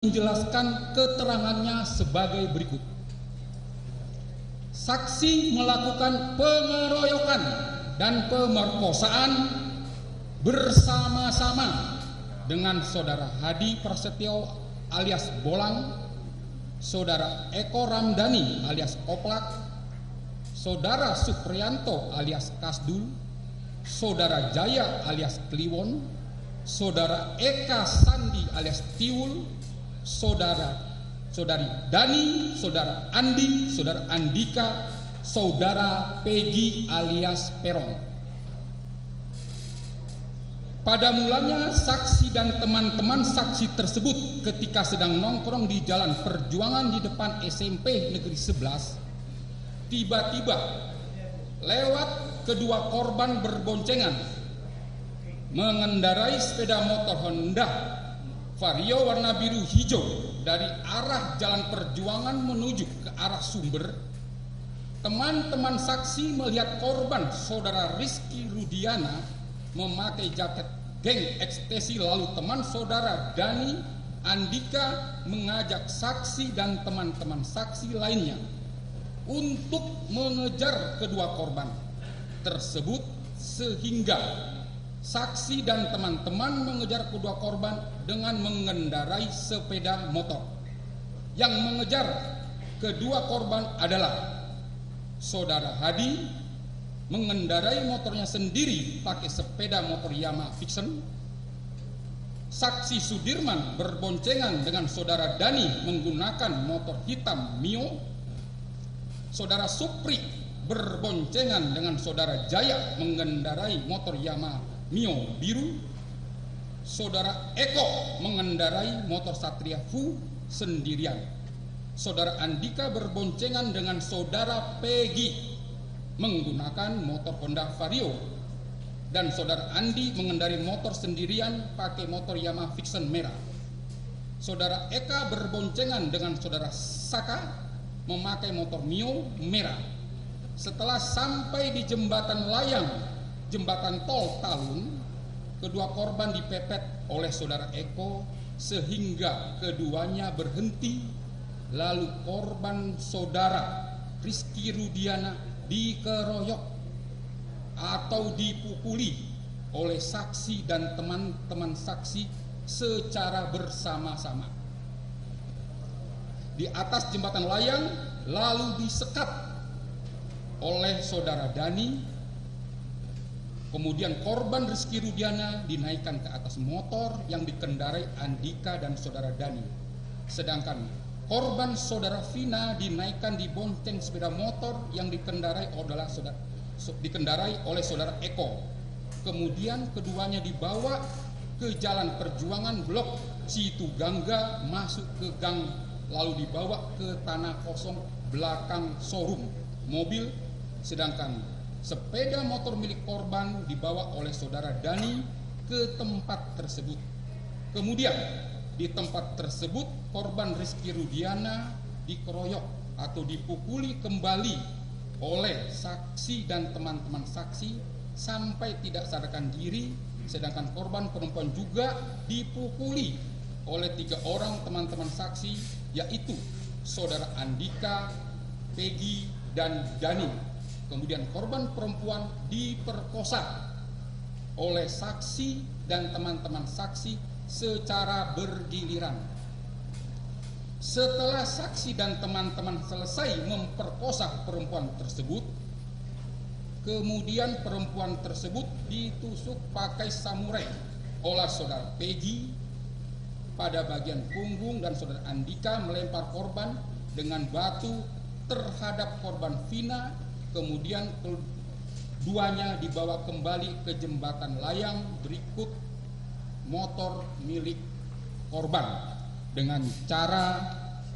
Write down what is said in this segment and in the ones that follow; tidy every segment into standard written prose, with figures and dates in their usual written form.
menjelaskan keterangannya sebagai berikut. Saksi melakukan pengeroyokan dan pemerkosaan bersama-sama dengan saudara Hadi Prasetyo alias Bolang, saudara Eko Ramdhani alias Oplak, saudara Supriyanto alias Kasdul, saudara Jaya alias Kliwon, saudara Eka Sandi alias Tiwul, saudari Dani, saudara Andi, saudara Andika, saudara Peggy alias Peron. Pada mulanya saksi dan teman-teman saksi tersebut ketika sedang nongkrong di Jalan Perjuangan di depan SMP Negeri 11, tiba-tiba lewat kedua korban berboncengan mengendarai sepeda motor Honda Vario warna biru hijau dari arah Jalan Perjuangan menuju ke arah Sumber. Teman-teman saksi melihat korban saudara Rizky Rudiana memakai jaket geng ekstasi, lalu teman saudara Dani Andika mengajak saksi dan teman-teman saksi lainnya untuk mengejar kedua korban tersebut, sehingga saksi dan teman-teman mengejar kedua korban dengan mengendarai sepeda motor. Yang mengejar kedua korban adalah saudara Hadi mengendarai motornya sendiri pakai sepeda motor Yamaha Vision. Saksi Sudirman berboncengan dengan saudara Dani menggunakan motor hitam Mio. Saudara Supri berboncengan dengan saudara Jaya mengendarai motor Yamaha Mio biru. Saudara Eko mengendarai motor Satria Fu sendirian. Saudara Andika berboncengan dengan saudara Peggy menggunakan motor Honda Vario, dan saudara Andi mengendarai motor sendirian pakai motor Yamaha Vision merah. Saudara Eka berboncengan dengan saudara Saka memakai motor Mio merah. Setelah sampai di jembatan layang, jembatan tol Talun, kedua korban dipepet oleh saudara Eko sehingga keduanya berhenti. Lalu korban saudara Rizky Rudiana dikeroyok atau dipukuli oleh saksi dan teman-teman saksi secara bersama-sama di atas jembatan layang, lalu disekat oleh saudara Dani. Kemudian korban Rizky Rudiana dinaikkan ke atas motor yang dikendarai Andika dan saudara Dani, sedangkan korban saudara Vina dinaikkan di bonceng sepeda motor yang dikendarai oleh saudara Eko. Kemudian keduanya dibawa ke Jalan Perjuangan Blok Situgangga, masuk ke gang, lalu dibawa ke tanah kosong belakang showroom mobil, sedangkan sepeda motor milik korban dibawa oleh saudara Dani ke tempat tersebut. Kemudian di tempat tersebut korban Rizky Rudiana dikeroyok atau dipukuli kembali oleh saksi dan teman-teman saksi sampai tidak sadarkan diri, sedangkan korban perempuan juga dipukuli oleh 3 orang teman-teman saksi, yaitu saudara Andika, Peggy, dan Dani. Kemudian korban perempuan diperkosa oleh saksi dan teman-teman saksi secara bergiliran. Setelah saksi dan teman-teman selesai memperkosa perempuan tersebut, kemudian perempuan tersebut ditusuk pakai samurai oleh saudara Peggy pada bagian punggung, dan saudara Andika melempar korban dengan batu terhadap korban Vina. Kemudian keduanya dibawa kembali ke jembatan layang berikut motor milik korban, dengan cara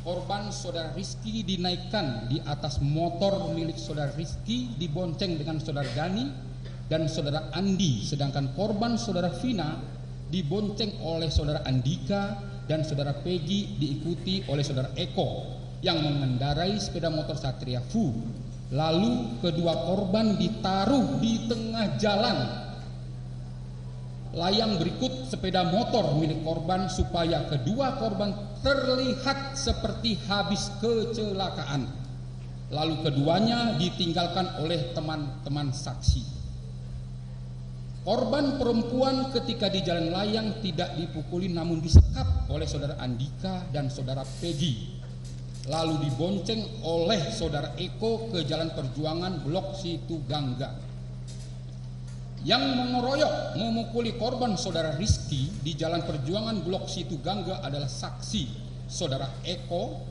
korban saudara Rizky dinaikkan di atas motor milik saudara Rizky dibonceng dengan saudara Dani dan saudara Andi, sedangkan korban saudara Vina dibonceng oleh saudara Andika dan saudara Peggy diikuti oleh saudara Eko yang mengendarai sepeda motor Satria Fu. Lalu kedua korban ditaruh di tengah jalan layang berikut sepeda motor milik korban supaya kedua korban terlihat seperti habis kecelakaan. Lalu keduanya ditinggalkan oleh teman-teman saksi. Korban perempuan ketika di jalan layang tidak dipukuli namun disekap oleh saudara Andika dan saudara Peggy. Lalu dibonceng oleh saudara Eko ke Jalan Perjuangan Blok Situgangga. Yang mengeroyok memukuli korban saudara Rizky di Jalan Perjuangan Blok Situgangga adalah saksi saudara Eko,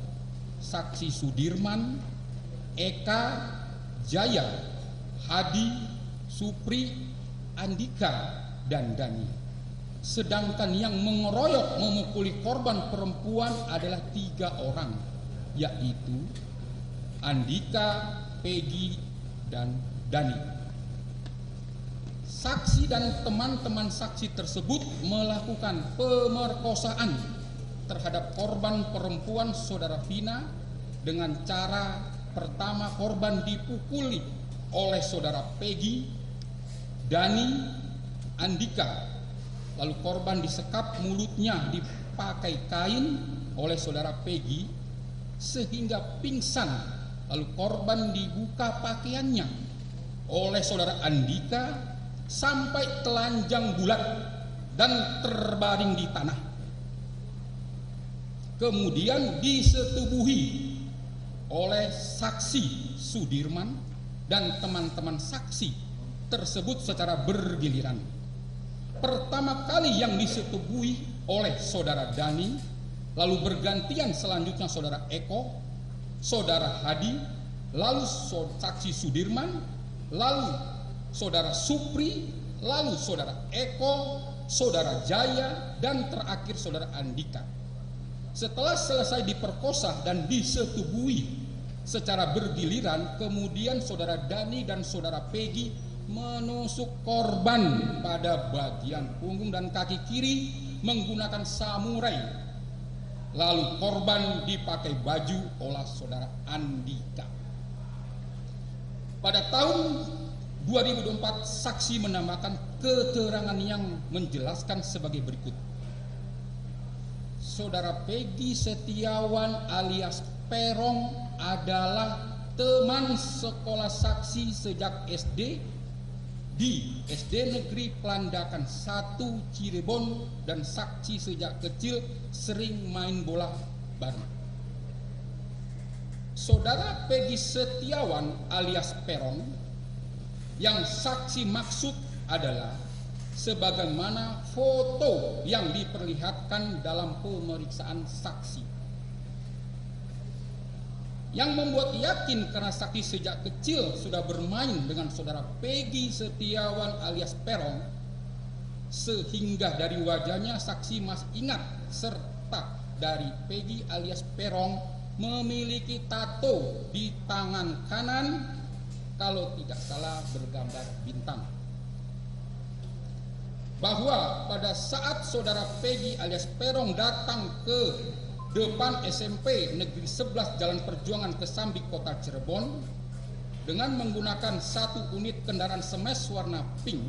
saksi Sudirman, Eka, Jaya, Hadi, Supri, Andika, dan Dani. Sedangkan yang mengeroyok memukuli korban perempuan adalah 3 orang, yaitu Andika, Peggy, dan Dani. Saksi dan teman-teman saksi tersebut melakukan pemerkosaan terhadap korban perempuan saudara Vina dengan cara pertama korban dipukuli oleh saudara Peggy, Dani, Andika. Lalu korban disekap mulutnya dipakai kain oleh saudara Peggy sehingga pingsan. Lalu korban dibuka pakaiannya oleh saudara Andika sampai telanjang bulat dan terbaring di tanah. Kemudian disetubuhi oleh saksi Sudirman dan teman-teman saksi tersebut secara bergiliran. Pertama kali yang disetubuhi oleh saudara Dani, lalu bergantian selanjutnya saudara Eko, saudara Hadi, lalu saksi Sudirman, lalu saudara Supri, lalu saudara Eko, saudara Jaya, dan terakhir saudara Andika. Setelah selesai diperkosa dan disetubuhi secara bergiliran, kemudian saudara Dani dan saudara Peggy menusuk korban pada bagian punggung dan kaki kiri menggunakan samurai. Lalu korban dipakai baju oleh saudara Andika. Pada tahun 2024 saksi menambahkan keterangan yang menjelaskan sebagai berikut. Saudara Peggy Setiawan alias Perong adalah teman sekolah saksi sejak SD di SD Negeri Pelandakan 1 Cirebon dan saksi sejak kecil sering main bola bareng. Saudara Peggy Setiawan alias Perong yang saksi maksud adalah sebagaimana foto yang diperlihatkan dalam pemeriksaan saksi. Yang membuat yakin karena saksi sejak kecil sudah bermain dengan saudara Peggy Setiawan alias Perong, sehingga dari wajahnya saksi masih ingat serta dari Peggy alias Perong memiliki tato di tangan kanan, kalau tidak salah bergambar bintang. Bahwa pada saat saudara Peggy alias Perong datang ke depan SMP Negeri 11 Jalan Perjuangan Kesambi Kota Cirebon dengan menggunakan 1 unit kendaraan smash warna pink,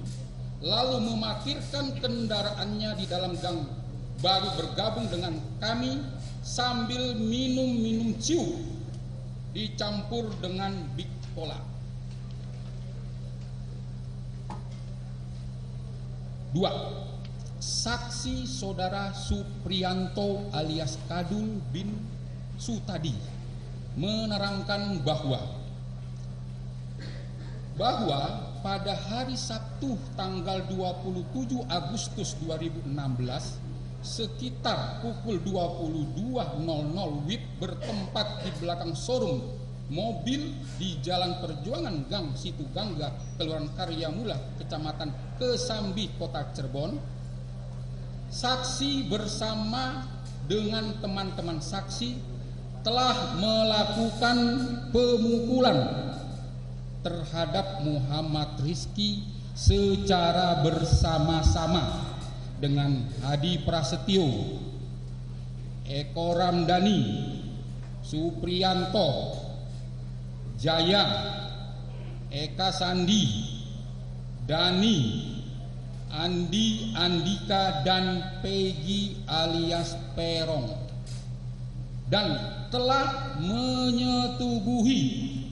lalu memarkirkan kendaraannya di dalam gang, baru bergabung dengan kami sambil minum ciu dicampur dengan Big Cola. 2. Saksi saudara Suprianto alias Kadul bin Sutadi menerangkan bahwa pada hari Sabtu tanggal 27 Agustus 2016 sekitar pukul 22.00 WIB bertempat di belakang showroom mobil di Jalan Perjuangan Gang Situgangga, Kelurahan Karyamula, Kecamatan Kesambi, Kota Cirebon. Saksi bersama dengan teman-teman saksi telah melakukan pemukulan terhadap Muhammad Rizky secara bersama-sama dengan Hadi Prasetyo, Eko Ramdhani, Suprianto, Jaya, Eka Sandi, Dani, Andi, Andika, dan Peggy alias Peron, dan telah menyetubuhi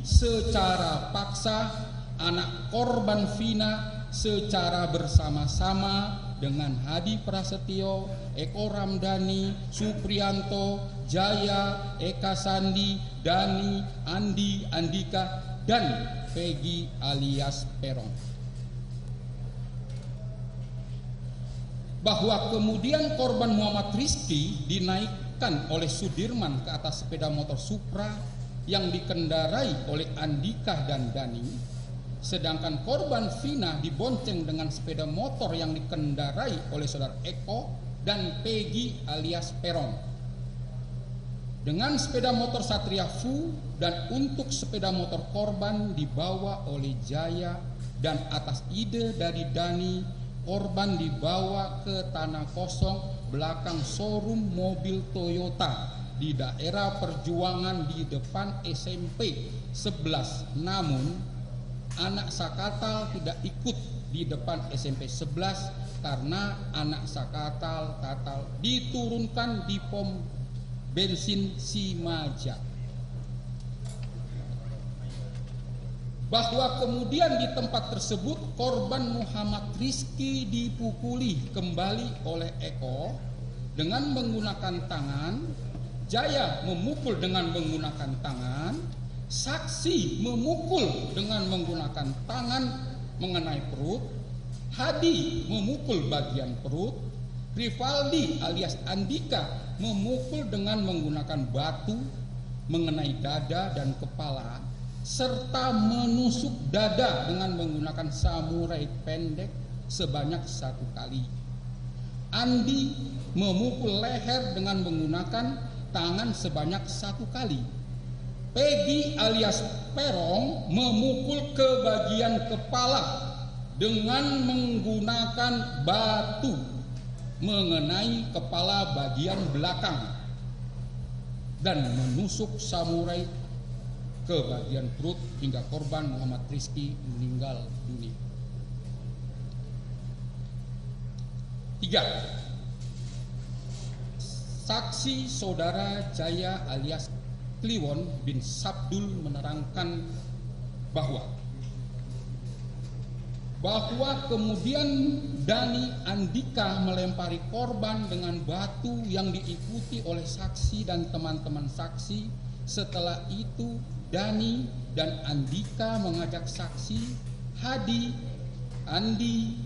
secara paksa anak korban Vina secara bersama-sama dengan Hadi Prasetyo, Eko Ramdhani, Supriyanto, Jaya, Eka Sandi, Dani, Andi, Andika, dan Peggy alias Peron. Bahwa kemudian korban Muhammad Rizky dinaikkan oleh Sudirman ke atas sepeda motor Supra yang dikendarai oleh Andika dan Dani, sedangkan korban Vina dibonceng dengan sepeda motor yang dikendarai oleh saudara Eko dan Peggy alias Peron. Dengan sepeda motor Satria Fu, dan untuk sepeda motor korban dibawa oleh Jaya, dan atas ide dari Dani, korban dibawa ke tanah kosong belakang showroom mobil Toyota di daerah Perjuangan di depan SMP 11. Namun anak Sakatal tidak ikut di depan SMP 11 karena anak Sakatal diturunkan di pom bensin Simaja. Bahwa kemudian di tempat tersebut korban Muhammad Rizky dipukuli kembali oleh Eko dengan menggunakan tangan, Jaya memukul dengan menggunakan tangan, saksi memukul dengan menggunakan tangan mengenai perut, Hadi memukul bagian perut, Rivaldi alias Andika memukul dengan menggunakan batu mengenai dada dan kepala, serta menusuk dada dengan menggunakan samurai pendek sebanyak 1 kali. Andi memukul leher dengan menggunakan tangan sebanyak 1 kali. Peggy alias Peron memukul ke bagian kepala dengan menggunakan batu mengenai kepala bagian belakang dan menusuk samurai ke bagian perut hingga korban Muhammad Rizky meninggal dunia. 3. Saksi saudara Jaya alias Kliwon bin Sabdul menerangkan bahwa kemudian Dani Andika melempari korban dengan batu yang diikuti oleh saksi dan teman-teman saksi. Setelah itu Dani dan Andika mengajak saksi Hadi, Andi,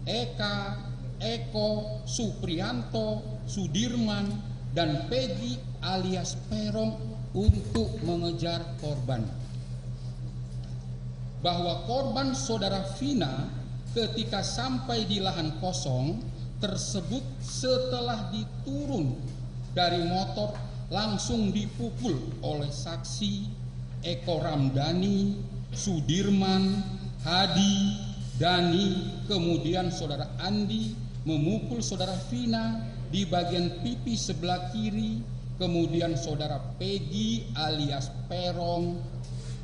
Eka, Eko, Supriyanto, Sudirman, dan Peggy alias Peron untuk mengejar korban. Bahwa korban saudara Vina ketika sampai di lahan kosong tersebut setelah diturun dari motor langsung dipukul oleh saksi Eko Ramdhani, Sudirman, Hadi, Dani, kemudian saudara Andi memukul saudara Vina di bagian pipi sebelah kiri, kemudian saudara Peggy alias Peron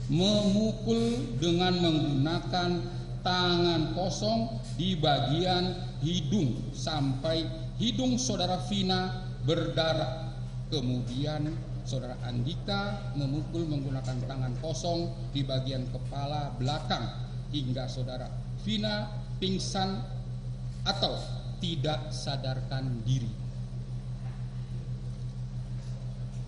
memukul dengan menggunakan tangan kosong di bagian hidung sampai hidung saudara Vina berdarah. Kemudian saudara Andika memukul menggunakan tangan kosong di bagian kepala belakang hingga saudara Vina pingsan atau tidak sadarkan diri.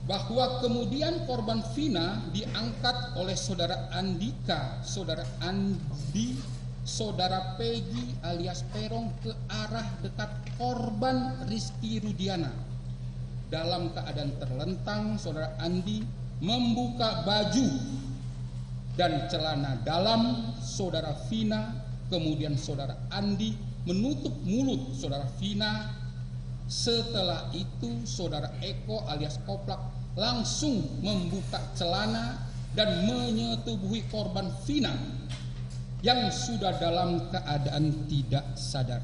Bahwa kemudian korban Vina diangkat oleh saudara Andika, saudara Andi, saudara Peggy alias Peron ke arah dekat korban Rizky Rudiana. Dalam keadaan terlentang, saudara Andi membuka baju dan celana dalam saudara Vina, kemudian saudara Andi menutup mulut saudara Vina. Setelah itu saudara Eko alias Koplak langsung membuka celana dan menyetubuhi korban Vina yang sudah dalam keadaan tidak sadar.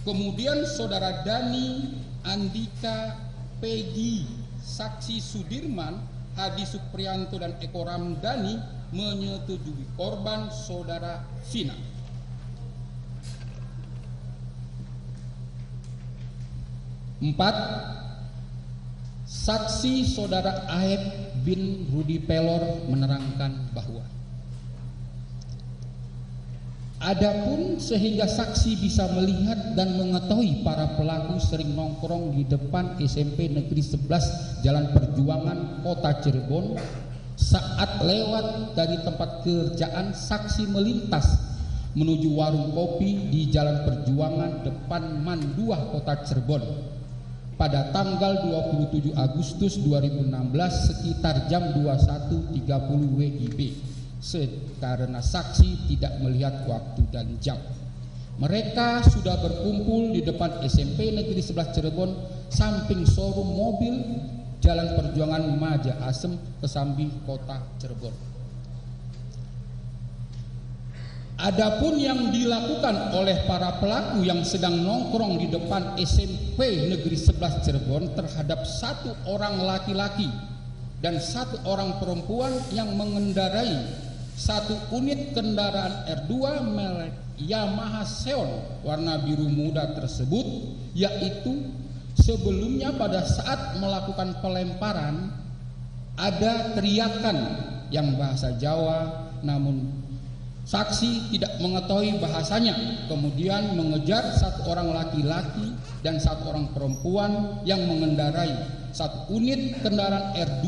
Kemudian saudara Dani, Andika, Peggy, saksi Sudirman, Hadi Supriyanto, dan Eko Ramdhani menyetujui korban saudara Vina. 4. Saksi Saudara Aeb bin Rudi Pelor menerangkan bahwa adapun sehingga saksi bisa melihat dan mengetahui para pelaku sering nongkrong di depan SMP Negeri 11 Jalan Perjuangan Kota Cirebon. Saat lewat dari tempat kerjaan, saksi melintas menuju warung kopi di Jalan Perjuangan depan Manduah Kota Cirebon pada tanggal 27 Agustus 2016 sekitar jam 21.30 WIB. Karena saksi tidak melihat waktu dan jam. Mereka sudah berkumpul di depan SMP Negeri 11 Cirebon samping showroom mobil Jalan Perjuangan Maja Asem, Kesambi, Kota Cirebon. Adapun yang dilakukan oleh para pelaku yang sedang nongkrong di depan SMP Negeri 11 Cirebon terhadap satu orang laki-laki dan satu orang perempuan yang mengendarai satu unit kendaraan R2 merek Yamaha Xeon warna biru muda tersebut, yaitu sebelumnya pada saat melakukan pelemparan ada teriakan yang bahasa Jawa, namun saksi tidak mengetahui bahasanya, kemudian mengejar satu orang laki-laki dan satu orang perempuan yang mengendarai satu unit kendaraan R2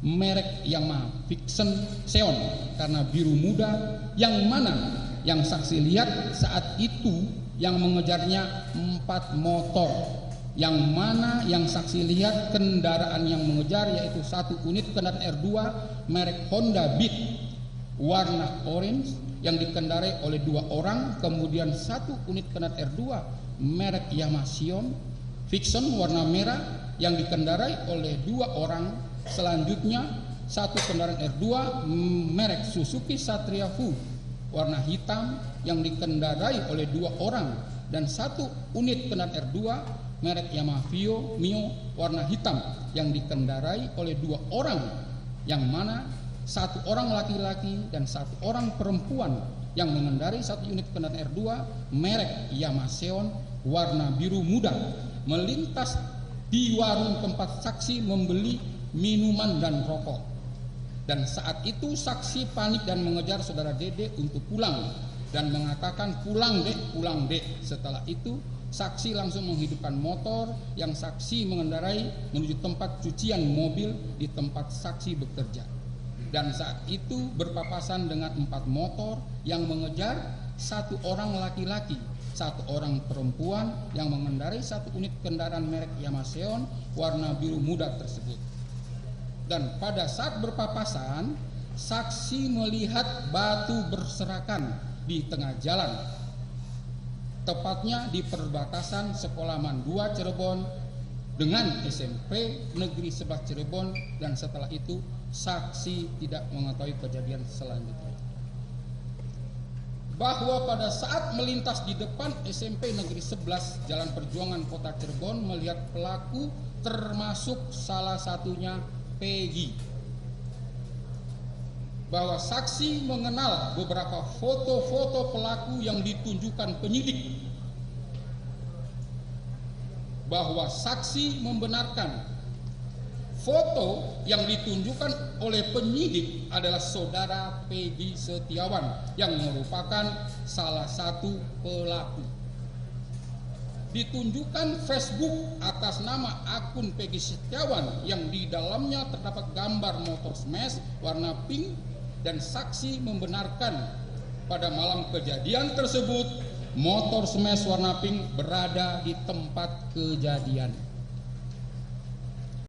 merek Yamaha Xeon karena biru muda, yang mana yang saksi lihat saat itu yang mengejarnya 4 motor, yang mana yang saksi lihat kendaraan yang mengejar yaitu satu unit kendaraan R2 merek Honda Beat warna orange yang dikendarai oleh 2 orang, kemudian satu unit kendaraan R2 merek Yamaha Fiction warna merah yang dikendarai oleh 2 orang. Selanjutnya satu kendaraan R2 merek Suzuki Satria Fu warna hitam yang dikendarai oleh 2 orang, dan satu unit kendaraan R2 merek Yamaha Mio warna hitam yang dikendarai oleh 2 orang, yang mana satu orang laki-laki dan satu orang perempuan yang mengendarai satu unit kendaraan R2 merek Yamaha Xeon warna biru muda melintas di warung tempat saksi membeli minuman dan rokok. Dan saat itu saksi panik dan mengejar saudara Dede untuk pulang dan mengatakan pulang dek. Setelah itu saksi langsung menghidupkan motor yang saksi mengendarai menuju tempat cucian mobil di tempat saksi bekerja. Dan saat itu berpapasan dengan 4 motor yang mengejar satu orang laki-laki, satu orang perempuan yang mengendarai satu unit kendaraan merek Yamaha Xeon warna biru muda tersebut. Dan pada saat berpapasan, saksi melihat batu berserakan di tengah jalan, tepatnya di perbatasan Sekolah Mandua Cirebon dengan SMP Negeri 11 Cirebon, dan setelah itu saksi tidak mengetahui kejadian selanjutnya. Bahwa pada saat melintas di depan SMP Negeri 11 Jalan Perjuangan Kota Cirebon melihat pelaku termasuk salah satunya Peggy. Bahwa saksi mengenal beberapa foto-foto pelaku yang ditunjukkan penyidik. Bahwa saksi membenarkan foto yang ditunjukkan oleh penyidik adalah saudara Peggy Setiawan yang merupakan salah satu pelaku. Ditunjukkan Facebook atas nama akun Peggy Setiawan yang di dalamnya terdapat gambar motor smash warna pink, dan saksi membenarkan pada malam kejadian tersebut motor smash warna pink berada di tempat kejadian.